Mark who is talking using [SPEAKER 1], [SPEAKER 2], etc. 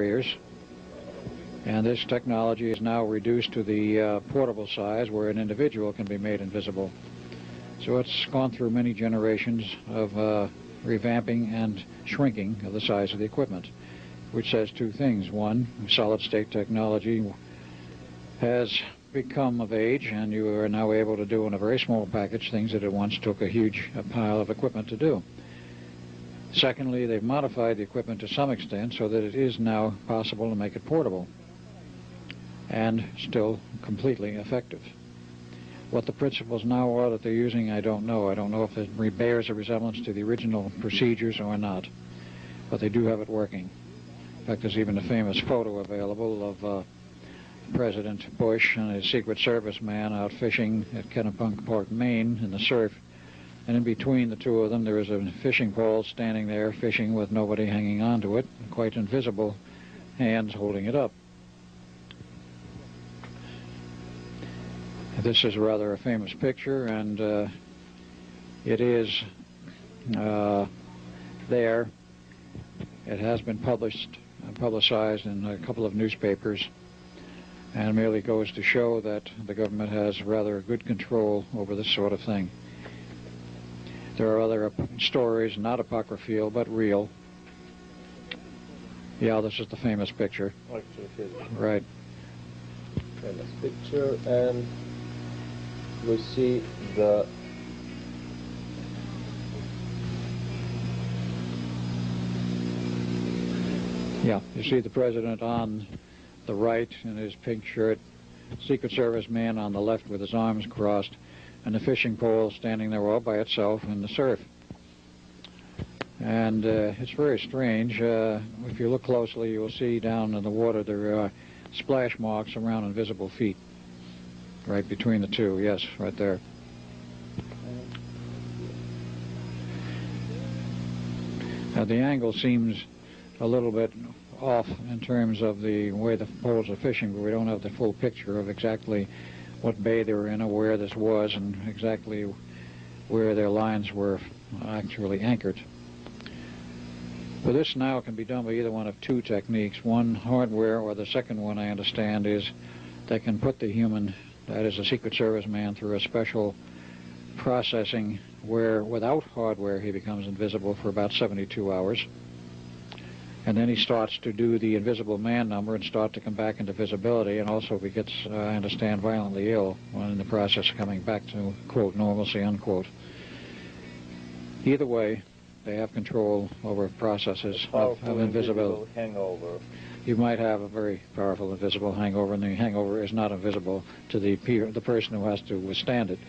[SPEAKER 1] barriers. And this technology is now reduced to the portable size where an individual can be made invisible. So it's gone through many generations of revamping and shrinking of the size of the equipment, which says two things. One, solid-state technology has become of age, and you are now able to do in a very small package things that it once took a huge pile of equipment to do. Secondly, they've modified the equipment to some extent so that it is now possible to make it portable and still completely effective. What the principles now are that they're using, I don't know. I don't know if it bears a resemblance to the original procedures or not, but they do have it working. In fact, there's even a famous photo available of President Bush and his Secret Service man out fishing at Kennepunk Park, Maine, in the surf. And in between the two of them, there is a fishing pole standing there fishing with nobody hanging onto it, quite invisible hands holding it up. This is rather a famous picture, and it is there. It has been publicized in a couple of newspapers, and merely goes to show that the government has rather good control over this sort of thing. There are other stories, not apocryphal, but real. Yeah, this is the famous picture. Right.
[SPEAKER 2] Famous picture, and we see the
[SPEAKER 1] you see the president on the right in his pink shirt, Secret Service man on the left with his arms crossed, and the fishing pole standing there all by itself in the surf. And it's very strange. If you look closely, you'll see down in the water there are splash marks around invisible feet. Right between the two, yes, right there. Now the angle seems a little bit off in terms of the way the poles are fishing, but we don't have the full picture of exactly what bay they were in or where this was and exactly where their lines were actually anchored. But this now can be done by either one of two techniques. One, hardware, or the second one I understand is they can put the human, that is a Secret Service man, through a special processing where without hardware he becomes invisible for about 72 hours. And then he starts to do the invisible man number and start to come back into visibility, and also he gets, I understand, violently ill when in the process of coming back to, quote, normalcy, unquote. Either way, they have control over processes of invisibility.
[SPEAKER 2] Hangover.
[SPEAKER 1] You might have a very powerful invisible hangover, and the hangover is not invisible to the person who has to withstand it.